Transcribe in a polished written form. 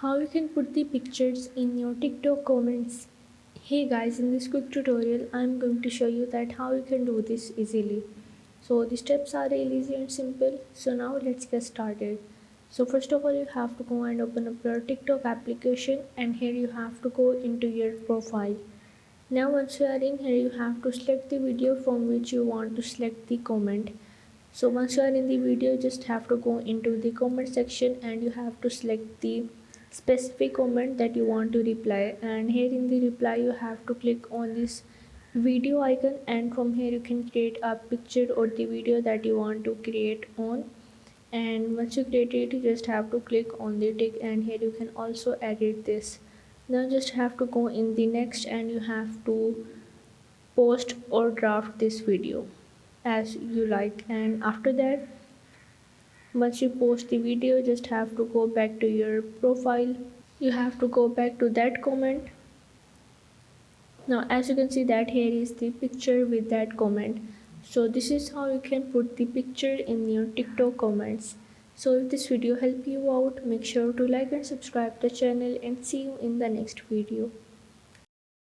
How you can put the pictures in your TikTok comments. Hey guys, in this quick tutorial I'm going to show you that how you can do this easily. So the steps are really easy and simple. So now let's get started. So first of all you have to go and open up your TikTok application, and here you have to go into your profile. Now once you are in here, you have to select the video from which you want to select the comment. So once you are in the video, just have to go into the comment section and you have to select the specific comment that you want to reply, and here in the reply you have to click on this video icon, and from here you can create a picture or the video that you want to create on. And once you create it, you just have to click on the tick, and here you can also edit this. Now just have to go in the next, and you have to post or draft this video as you like. And after that, once you post the video, just have to go back to your profile. You have to go back to that comment. Now as you can see that here is the picture with that comment. So this is how you can put the picture in your TikTok comments. So if this video helped you out, make sure to like and subscribe the channel, and see you in the next video.